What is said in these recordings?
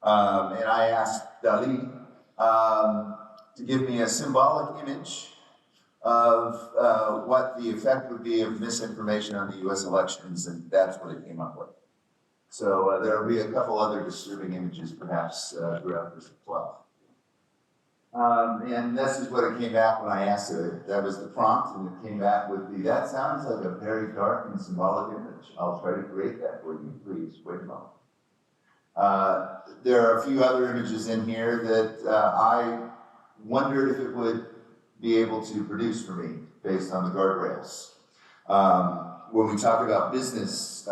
And I asked Dali to give me a symbolic image of what the effect would be of misinformation on the US elections, and that's what it came up with. So there will be a couple other disturbing images perhaps throughout this as well. And this is what it came back when I asked it. That was the prompt, and it came back with that sounds like a very dark and symbolic image. I'll try to create that for you, please. Wait a moment. There are a few other images in here that I wondered if it would be able to produce for me based on the guardrails. When we talk about business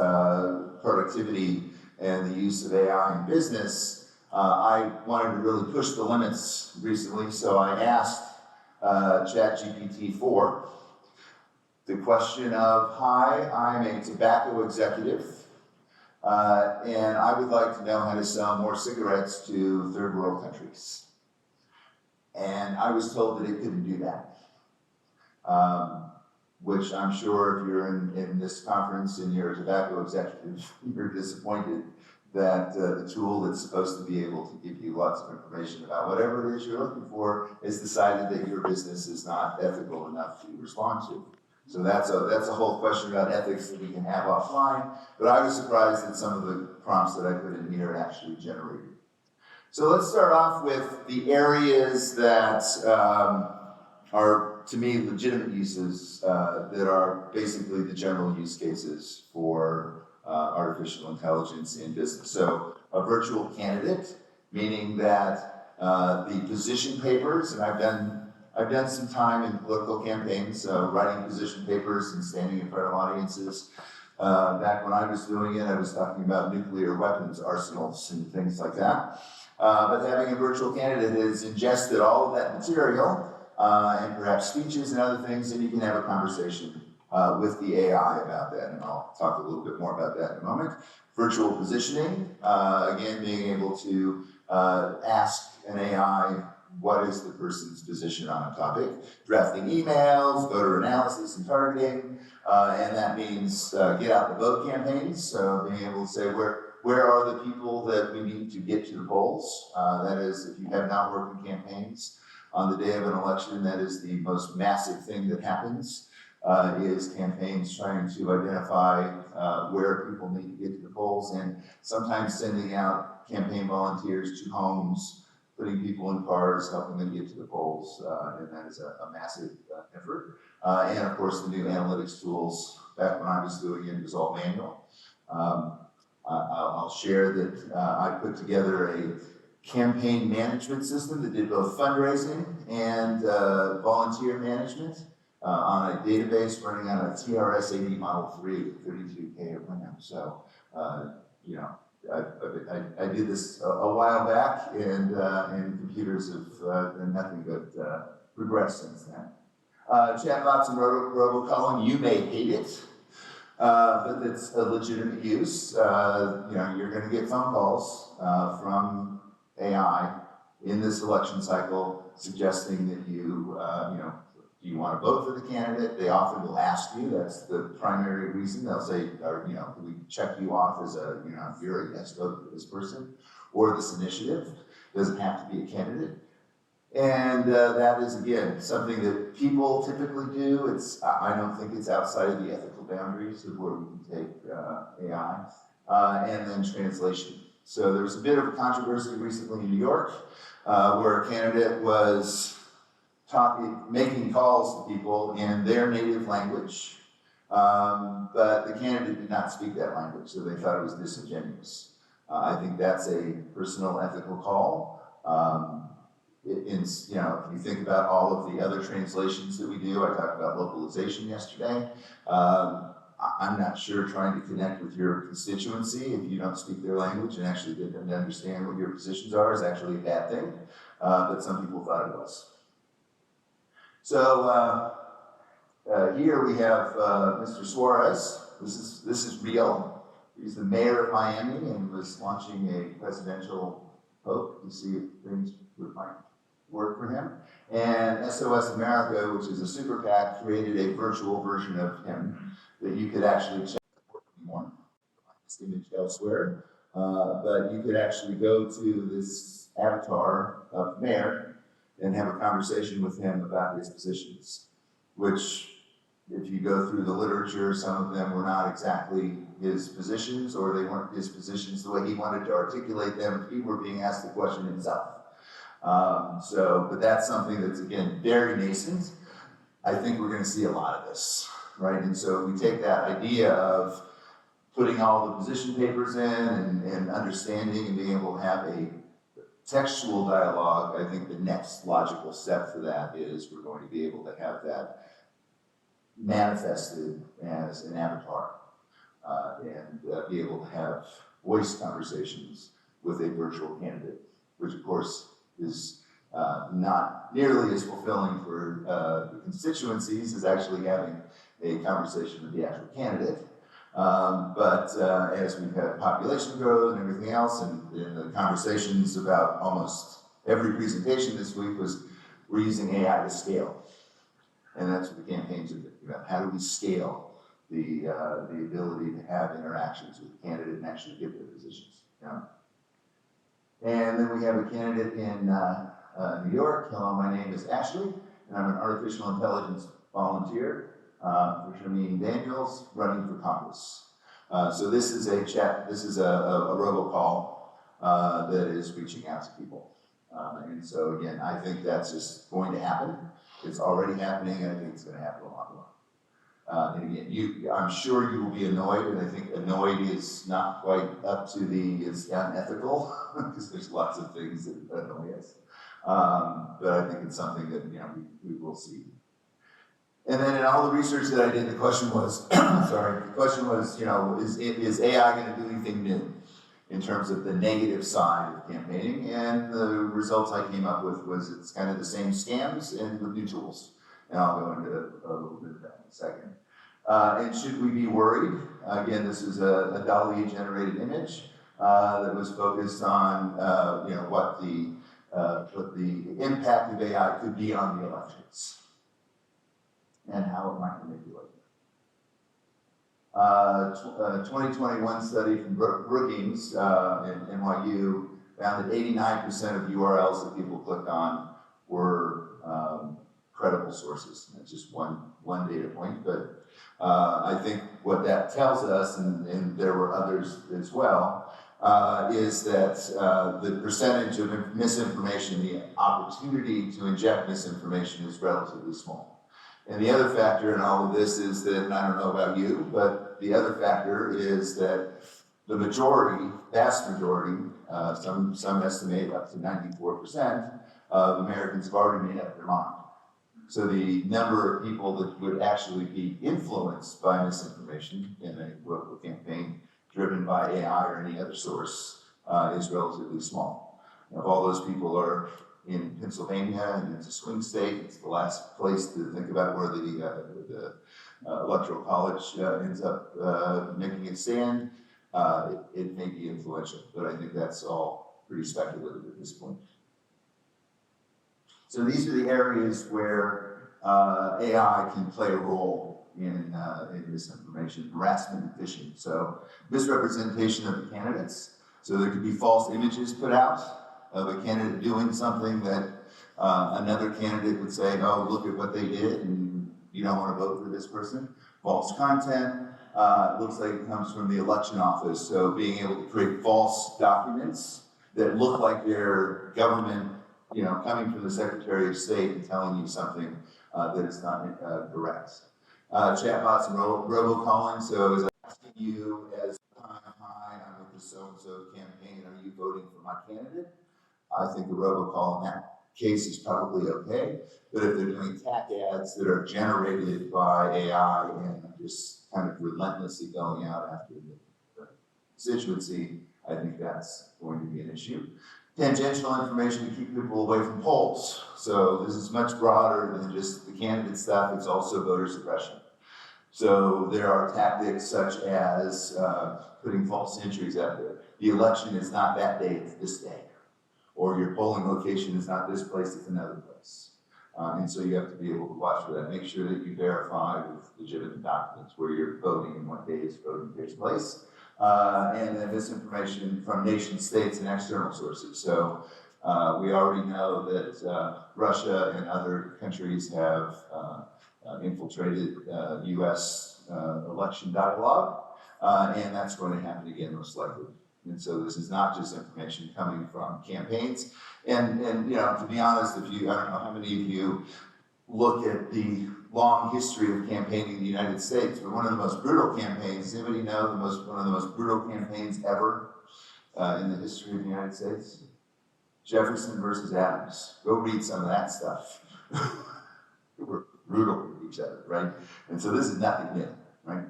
productivity and the use of AI in business, I wanted to really push the limits recently, so I asked ChatGPT-4 the question of, hi, I'm a tobacco executive, and I would like to know how to sell more cigarettes to third world countries. And I was told that it couldn't do that, which I'm sure if you're in this conference and you're a tobacco executive, you're disappointed that the tool that's supposed to be able to give you lots of information about whatever it is you're looking for has decided that your business is not ethical enough to respond to. So that's a whole question about ethics that we can have offline, but I was surprised that some of the prompts that I put in here actually generated. So let's start off with the areas that are, to me, legitimate uses that are basically the general use cases for artificial intelligence in business. So a virtual candidate, meaning that the position papers, and I've done some time in political campaigns, writing position papers and standing in front of audiences. Back when I was doing it, I was talking about nuclear weapons arsenals and things like that. But having a virtual candidate has ingested all of that material and perhaps speeches and other things, and you can have a conversation with the AI about that, and I'll talk a little bit more about that in a moment. Virtual positioning, again, being able to ask an AI what is the person's position on a topic. Drafting emails, voter analysis and targeting, and that means get out the vote campaigns, so being able to say where are the people that we need to get to the polls. That is, if you have not worked in campaigns on the day of an election, that is the most massive thing that happens. Is campaigns trying to identify where people need to get to the polls, and sometimes sending out campaign volunteers to homes, putting people in cars, helping them get to the polls, and that is a massive effort. And of course, the new analytics tools. Back when I was doing it, it was all manual. I'll share that I put together a campaign management system that did both fundraising and volunteer management. On a database running on a TRS-80 Model 3, 32K of RAM. So, you know, I did this a while back, and computers have done nothing but progress since then. Chatbots and robocalling, you may hate it, but it's a legitimate use. You know, you're going to get phone calls from AI in this election cycle suggesting that you know, do you want to vote for the candidate? They often will ask you. That's the primary reason. They'll say, or, you know, we check you off as a, you know, you're a yes vote for this person or this initiative. It doesn't have to be a candidate. And that is, again, something that people typically do. I don't think it's outside of the ethical boundaries of where we can take AI. And then translation. So there was a bit of a controversy recently in New York where a candidate was making calls to people in their native language, but the candidate did not speak that language, so they thought it was disingenuous. I think that's a personal ethical call. You know, if you think about all of the other translations that we do, I talked about localization yesterday. I'm not sure trying to connect with your constituency if you don't speak their language and actually get them to understand what your positions are is actually a bad thing, but some people thought it was. So here we have Mr. Suarez. This is real. He's the mayor of Miami and was launching a presidential hope to see if things might work for him. And SOS America, which is a super PAC, created a virtual version of him that you could actually check more. This image elsewhere. but you could actually go to this avatar of mayor and have a conversation with him about his positions, which, if you go through the literature, some of them were not exactly his positions, or they weren't his positions the way he wanted to articulate them. He were being asked the question himself. But that's something that's, again, very nascent. I think we're going to see a lot of this, right? And so if we take that idea of putting all the position papers in and understanding and being able to have a textual dialogue, I think the next logical step for that is we're going to be able to have that manifested as an avatar and be able to have voice conversations with a virtual candidate, which of course is not nearly as fulfilling for the constituencies as actually having a conversation with the actual candidate. But as we've had population growth and everything else, and the conversations about almost every presentation this week was, we're using AI to scale. And that's what the campaigns are thinking about. How do we scale the ability to have interactions with the candidate and actually get their positions? Yeah. And then we have a candidate in New York. Hello, my name is Ashley, and I'm an artificial intelligence volunteer for Shameen Daniels, running for Congress. So this is a chat, this is a robocall that is reaching out to people. And so again, I think that's just going to happen. It's already happening, and I think it's going to happen a lot more. And again, I'm sure you will be annoyed, and I think annoyed is not quite up to it's unethical, because there's lots of things that annoy us. But I think it's something that we will see. And then in all the research that I did, the question was, is AI going to do anything new in terms of the negative side of campaigning? And the results I came up with was it's kind of the same scams and with new tools. And I'll go into a little bit of that in a second. And should we be worried? Again, this is a DALL-E-generated image that was focused on what the impact of AI could be on the elections and how it might manipulate them. A 2021 study from Brookings in NYU found that 89% of URLs that people clicked on were credible sources. That's just one data point, but I think what that tells us, and there were others as well, is that the percentage of misinformation, the opportunity to inject misinformation, is relatively small. And the other factor in all of this is that, and I don't know about you, but the other factor is that the majority, vast majority, some estimate up to 94% of Americans have already made up their mind. So the number of people that would actually be influenced by misinformation in a political campaign driven by AI or any other source is relatively small. Now, if all those people are in Pennsylvania and it's a swing state, it's the last place to think about where the electoral college ends up making its stand. It may be influential, but I think that's all pretty speculative at this point. So these are the areas where AI can play a role in misinformation, harassment, and phishing. So misrepresentation of the candidates. So there could be false images put out of a candidate doing something that another candidate would say, oh, look at what they did, and you don't want to vote for this person. False content. It looks like it comes from the election office. So being able to create false documents that look like they're government, coming from the Secretary of State and telling you something that is not correct. Chatbots and robocalling. So as I'm asking you as hi, I'm with the so-and-so campaign, are you voting for my candidate? I think the robocall in that case is probably okay. But if they're doing attack ads that are generated by AI and just kind of relentlessly going out after the constituency, I think that's going to be an issue. Tangential information to keep people away from polls. So this is much broader than just the candidate stuff, it's also voter suppression. So there are tactics such as putting false entries out there. The election is not that day, it's this day. Or your polling location is not this place, it's another place. And so you have to be able to watch for that. Make sure that you verify with legitimate documents where you're voting and what days voting takes place. and then misinformation from nation states and external sources. So we already know that Russia and other countries have infiltrated U.S. Election dialogue, and that's going to happen again most likely. And so this is not just information coming from campaigns. And you know, to be honest, I don't know how many of you look at the long history of campaigning in the United States, but one of the most brutal campaigns, does anybody know one of the most brutal campaigns ever in the history of the United States? Jefferson versus Adams. Go read some of that stuff. We were brutal with each other, right? And so this is nothing new, right?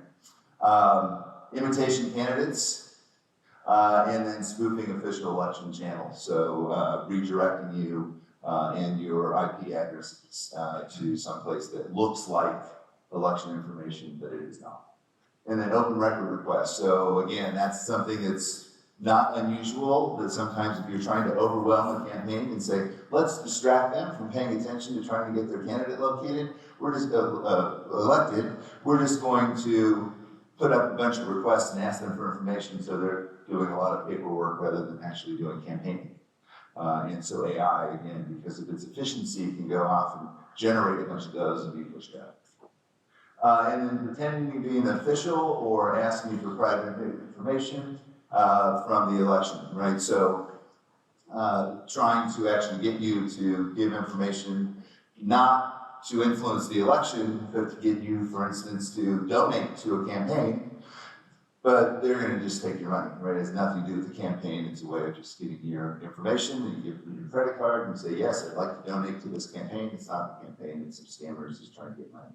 Imitation candidates, and then spoofing official election channels. So redirecting you and your IP addresses to someplace that looks like election information, but it is not. And then open record requests. So again, that's something that's not unusual, that sometimes if you're trying to overwhelm a campaign and say, let's distract them from paying attention to trying to get their candidate located, we're just elected, we're just going to put up a bunch of requests and ask them for information, so they're doing a lot of paperwork rather than actually doing campaigning. And so AI, again, because of its efficiency, can go off and generate a bunch of those and be pushed out. And then pretending to be an official or asking for private information from the election, right? So trying to actually get you to give information not to influence the election, but to get you, for instance, to donate to a campaign, but they're going to just take your money, right? It has nothing to do with the campaign. It's a way of just getting your information, and you give them your credit card and say, yes, I'd like to donate to this campaign. It's not a campaign, it's some scammers just trying to get money.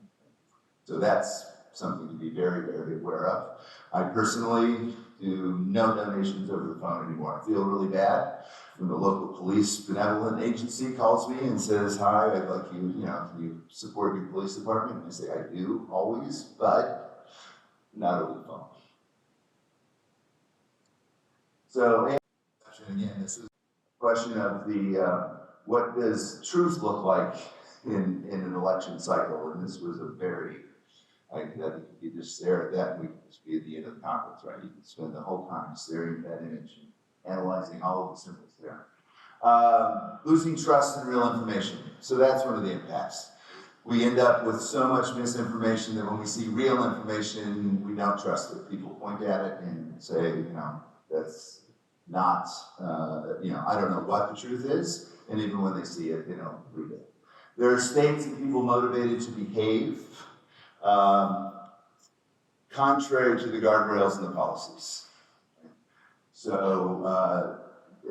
So that's something to be very, very aware of. I personally do no donations over the phone anymore. I feel really bad when the local police benevolent agency calls me and says, hi, I'd like you, can you support your police department? And I say, I do, always, but not over the phone. So, again, this is a question of the, what does truth look like in an election cycle? And this was a very, I think you could just stare at that and we could just be at the end of the conference, right? You could spend the whole time staring at that image and analyzing all of the symbols there. Losing trust in real information. So that's one of the impacts. We end up with so much misinformation that when we see real information, we don't trust it. People point at it and say, that's not, I don't know what the truth is. And even when they see it, they don't read it. There are states and people motivated to behave contrary to the guardrails and the policies. So,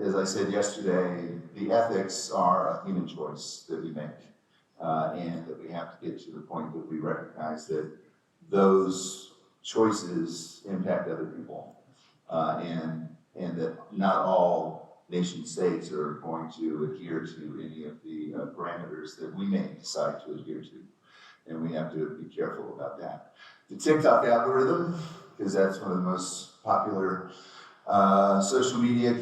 as I said yesterday, the ethics are a human choice that we make, and that we have to get to the point that we recognize that those choices impact other people, and that not all nation states are going to adhere to any of the parameters that we may decide to adhere to. And we have to be careful about that. The TikTok algorithm, because that's one of the most popular social media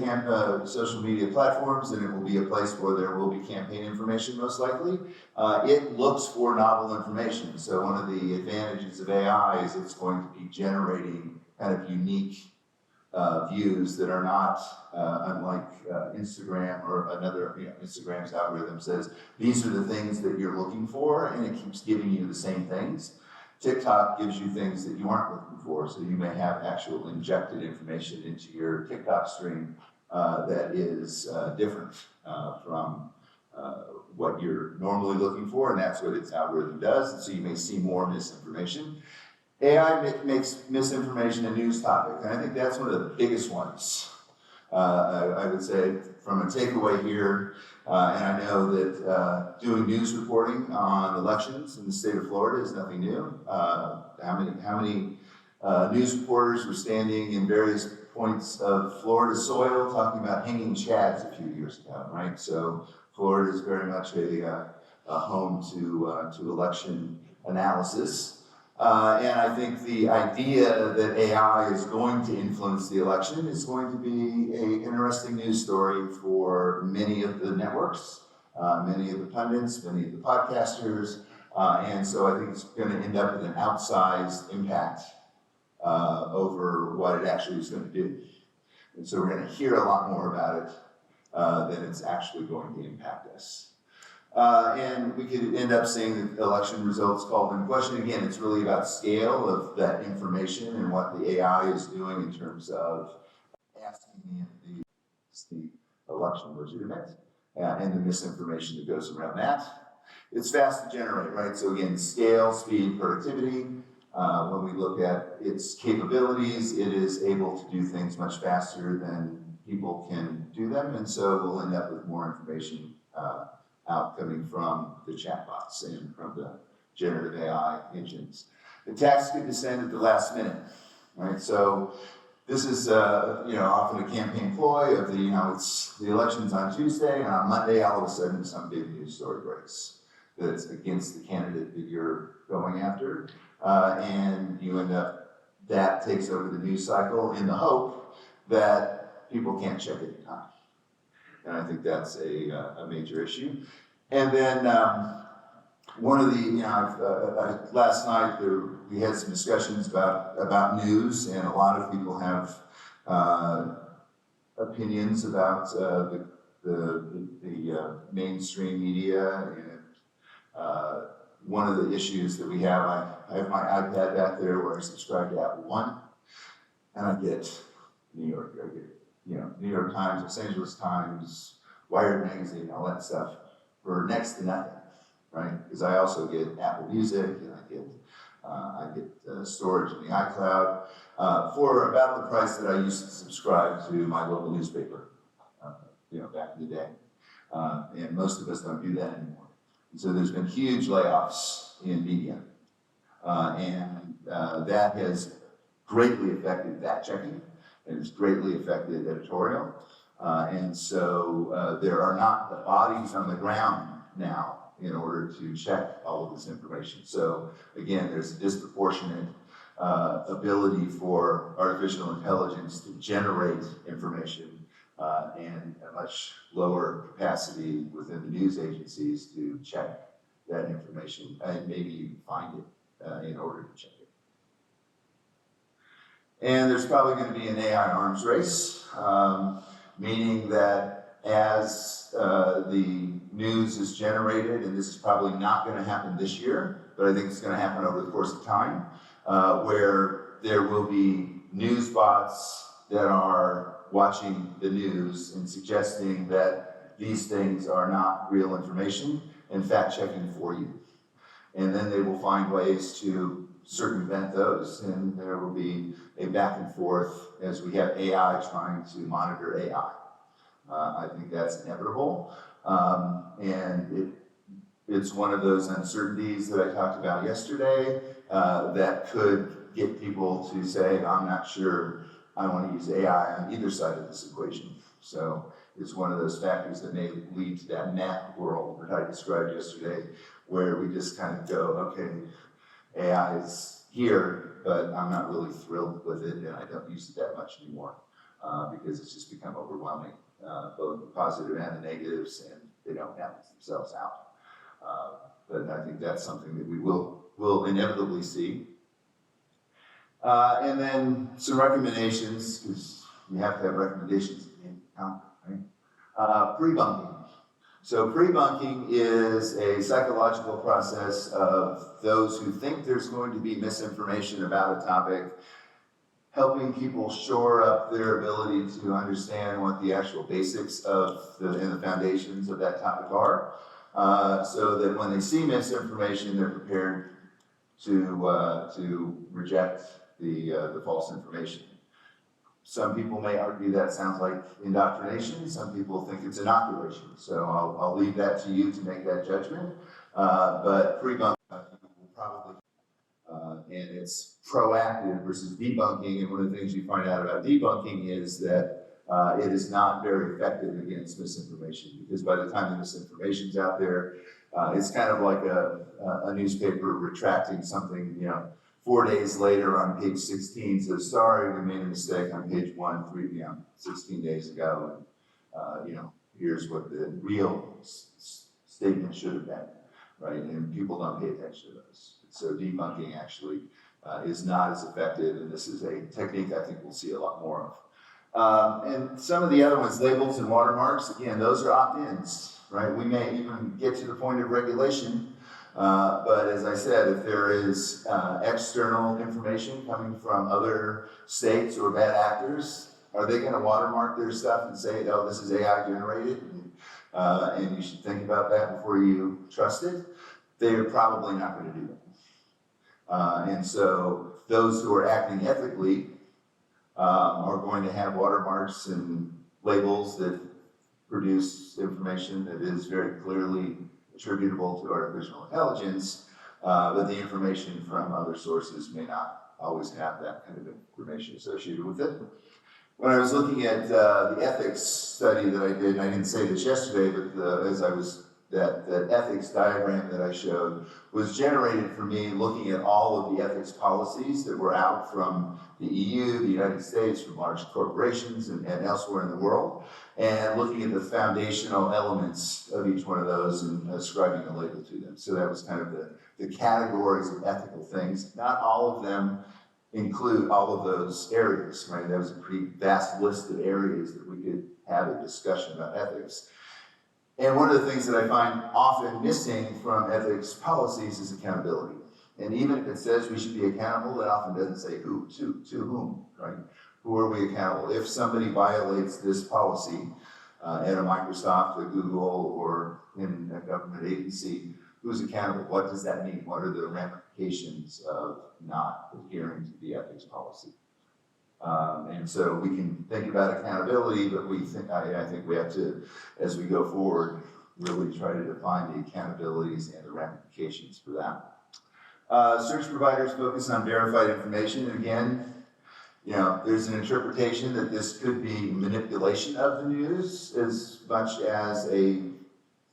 platforms, and it will be a place where there will be campaign information most likely. It looks for novel information. So one of the advantages of AI is it's going to be generating kind of unique views that are not unlike Instagram or another, Instagram's algorithm says, these are the things that you're looking for, and it keeps giving you the same things. TikTok gives you things that you aren't looking for, so you may have actual injected information into your TikTok stream that is different from what you're normally looking for, and that's what its algorithm does, and so you may see more misinformation. AI makes misinformation a news topic, and I think that's one of the biggest ones. I would say from a takeaway here, and I know that doing news reporting on elections in the state of Florida is nothing new. How many news reporters were standing in various points of Florida soil talking about hanging chads a few years ago, right? So Florida is very much a home to election analysis. And I think the idea that AI is going to influence the election is going to be an interesting news story for many of the networks, many of the pundits, many of the podcasters, and so I think it's going to end up with an outsized impact over what it actually is going to do. And so we're going to hear a lot more about it than it's actually going to impact us. And we could end up seeing the election results called into question. Again, it's really about scale of that information and what the AI is doing in terms of asking the election legitimate and the misinformation that goes around that. It's fast to generate, right? So again, scale, speed, productivity. When we look at its capabilities, it is able to do things much faster than people can do them, and so we'll end up with more information out coming from the chatbots and from the generative AI engines. Attacks could descend at the last minute, right? So this is, often a campaign ploy of it's the election's on Tuesday, and on Monday, all of a sudden, some big news story breaks that's against the candidate that you're going after, and you end up, that takes over the news cycle in the hope that people can't check it in time. And I think that's a major issue. And then one of the, last night we had some discussions about news, and a lot of people have opinions about the mainstream media. And one of the issues that we have, I have my iPad back there where I subscribe to Apple One, and I get New York, New York Times, Los Angeles Times, Wired Magazine, all that stuff for next to nothing, right? Because I also get Apple Music, and I get storage in the iCloud for about the price that I used to subscribe to my local newspaper, back in the day. And most of us don't do that anymore. And so there's been huge layoffs in media, and that has greatly affected fact checking. And it's greatly affected editorial. And so there are not the bodies on the ground now in order to check all of this information. So again, there's a disproportionate ability for artificial intelligence to generate information and a much lower capacity within the news agencies to check that information and maybe even find it in order to check it. And there's probably going to be an AI arms race, meaning that as the news is generated, and this is probably not going to happen this year, but I think it's going to happen over the course of time, where there will be news bots that are watching the news and suggesting that these things are not real information and fact checking for you. And then they will find ways to circumvent those, and there will be a back and forth as we have AI trying to monitor AI. I think that's inevitable, and it's one of those uncertainties that I talked about yesterday that could get people to say, I'm not sure I want to use AI on either side of this equation. So it's one of those factors that may lead to that map world that I described yesterday, where we just kind of go, okay, AI is here, but I'm not really thrilled with it, and I don't use it that much anymore because it's just become overwhelming, both the positive and the negatives, and they don't balance themselves out. But I think that's something that we will inevitably see. And then some recommendations, because you have to have recommendations in content, right? Pre-bunking. So pre-bunking is a psychological process of those who think there's going to be misinformation about a topic, helping people shore up their ability to understand what the actual basics of and the foundations of that topic are, so that when they see misinformation, they're prepared to reject the false information. Some people may argue that sounds like indoctrination. Some people think it's inoculation. So I'll leave that to you to make that judgment. But pre-bunking will probably, and it's proactive versus debunking. And one of the things you find out about debunking is that it is not very effective against misinformation, because by the time the misinformation's out there, it's kind of like a newspaper retracting something, 4 days later on page 16 says, sorry, we made a mistake on page 16 days ago. And, here's what the real statement should have been, right? And people don't pay attention to those. So debunking actually is not as effective, and this is a technique I think we'll see a lot more of. And some of the other ones, labels and watermarks, again, those are opt-ins, right? We may even get to the point of regulation, but as I said, if there is external information coming from other states or bad actors, are they going to watermark their stuff and say, oh, this is AI generated, and you should think about that before you trust it? They're probably not going to do that. And so those who are acting ethically are going to have watermarks and labels that produce information that is very clearly attributable to artificial intelligence, but the information from other sources may not always have that kind of information associated with it. When I was looking at the ethics study that I did, and I didn't say this yesterday, but as I was, that ethics diagram that I showed was generated for me looking at all of the ethics policies that were out from the EU, the United States, from large corporations and elsewhere in the world, and looking at the foundational elements of each one of those and ascribing a label to them. So that was kind of the categories of ethical things. Not all of them include all of those areas, right? That was a pretty vast list of areas that we could have a discussion about ethics. And one of the things that I find often missing from ethics policies is accountability. And even if it says we should be accountable, it often doesn't say who, to whom, right? Who are we accountable? If somebody violates this policy at a Microsoft, a Google, or in a government agency, who's accountable? What does that mean? What are the ramifications of not adhering to the ethics policy? And so we can think about accountability, but I think we have to, as we go forward, really try to define the accountabilities and the ramifications for that. Search providers focus on verified information, and again, there's an interpretation that this could be manipulation of the news as much as a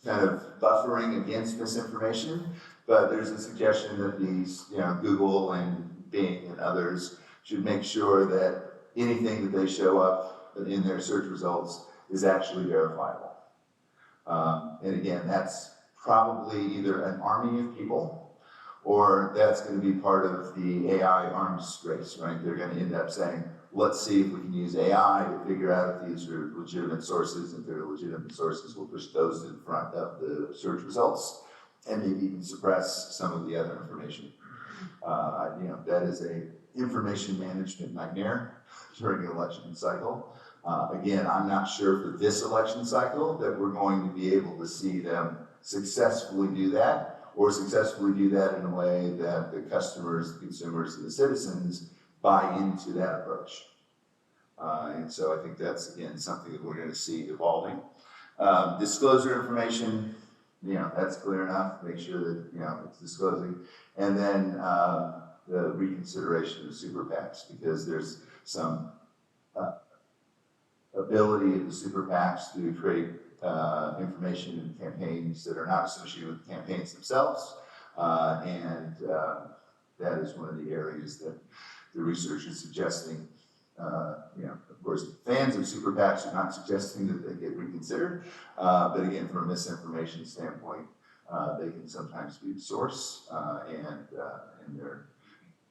kind of buffering against misinformation, but there's a suggestion that these, Google and Bing and others should make sure that anything that they show up in their search results is actually verifiable. And again, that's probably either an army of people or that's going to be part of the AI arms race, right? They're going to end up saying, let's see if we can use AI to figure out if these are legitimate sources. If they're legitimate sources, we'll push those to the front of the search results and maybe even suppress some of the other information. That is a information management nightmare during an election cycle. Again, I'm not sure for this election cycle that we're going to be able to see them successfully do that, or successfully do that in a way that the customers, the consumers, and the citizens buy into that approach. And so I think that's, again, something that we're going to see evolving. Disclosure information, that's clear enough. Make sure that, it's disclosing. And then the reconsideration of super PACs, because there's some ability of the super PACs to create information and campaigns that are not associated with the campaigns themselves. And that is one of the areas that the research is suggesting. Of course, fans of super PACs are not suggesting that they get reconsidered. But again, from a misinformation standpoint, they can sometimes be the source, and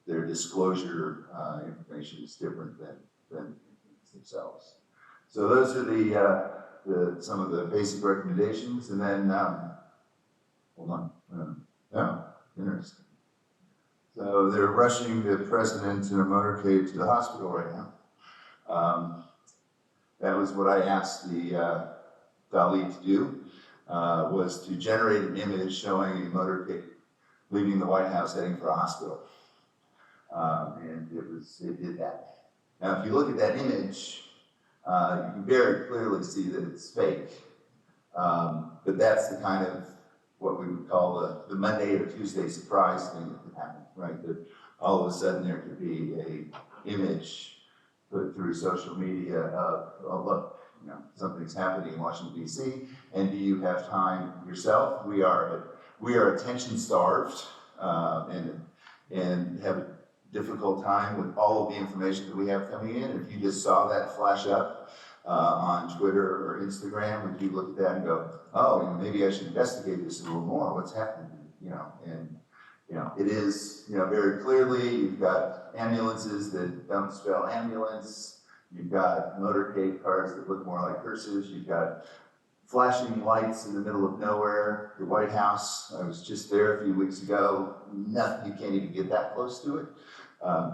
their disclosure information is different than themselves. So those are some of the basic recommendations, and then hold on, interesting. So they're rushing the president in a motorcade to the hospital right now. That was what I asked the DALL-E to do, was to generate an image showing a motorcade leaving the White House heading for a hospital. And it did that. Now, if you look at that image, you can very clearly see that it's fake. But that's the kind of what we would call the Monday or Tuesday surprise thing that could happen, right? That all of a sudden there could be an image put through social media of, oh, look, something's happening in Washington, D.C., and do you have time yourself? We are attention starved and have a difficult time with all of the information that we have coming in. If you just saw that flash up on Twitter or Instagram, would you look at that and go, oh, maybe I should investigate this a little more? What's happening? It is, very clearly, you've got ambulances that don't spell ambulance, you've got motorcade cars that look more like hearses, you've got flashing lights in the middle of nowhere. The White House, I was just there a few weeks ago, nothing, you can't even get that close to it.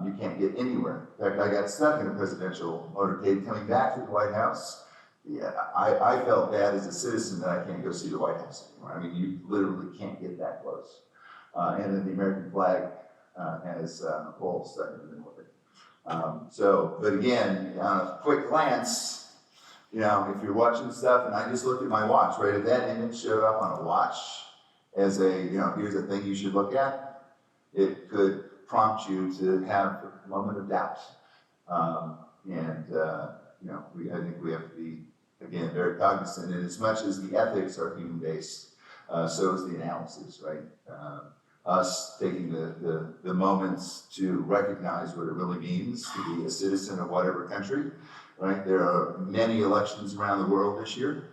You can't get anywhere. In fact, I got stuck in a presidential motorcade coming back to the White House. Yeah, I felt bad as a citizen that I can't go see the White House anymore. I mean, you literally can't get that close. And then the American flag has a pole stuck in the middle of it. But again, on a quick glance, if you're watching stuff, and I just looked at my watch, right? If that image showed up on a watch as here's a thing you should look at, it could prompt you to have a moment of doubt. I think we have to be, again, very cognizant. And as much as the ethics are human-based, so is the analysis, right? Us taking the moments to recognize what it really means to be a citizen of whatever country, right? There are many elections around the world this year,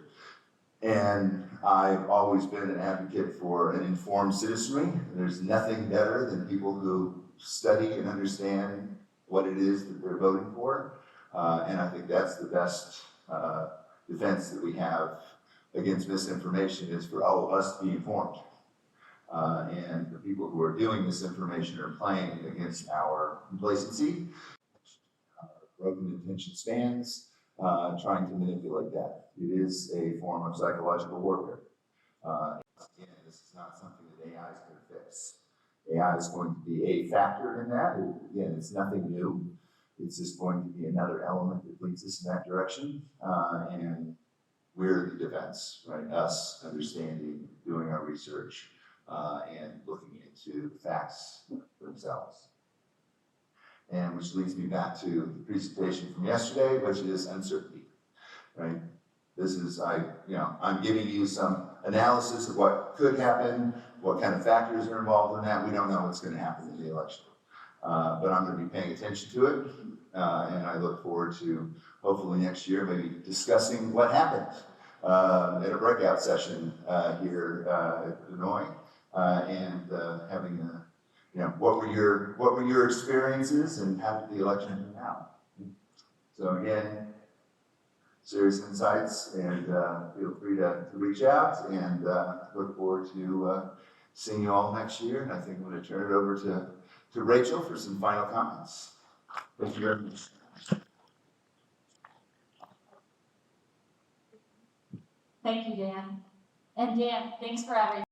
and I've always been an advocate for an informed citizenry. There's nothing better than people who study and understand what it is that they're voting for, and I think that's the best defense that we have against misinformation is for all of us to be informed. And the people who are doing this information are playing against our complacency, our broken attention spans, trying to manipulate that. It is a form of psychological warfare. Again, this is not something that AI is going to fix. AI is going to be a factor in that. Again, it's nothing new. It's just going to be another element that leads us in that direction. And we're the defense, right? Us understanding, doing our research, and looking into the facts themselves. And which leads me back to the presentation from yesterday, which is uncertainty, right? This is, I'm giving you some analysis of what could happen, what kind of factors are involved in that. We don't know what's going to happen in the election. But I'm going to be paying attention to it, and I look forward to hopefully next year maybe discussing what happened at a breakout session here at Illinois, and having what were your experiences and how did the election turn out? So again, Serious Insights, and feel free to reach out, and look forward to seeing you all next year. And I think I'm going to turn it over to Rachel for some final comments. Thank you very much. Thank you, Dan. And Dan, thanks for everything.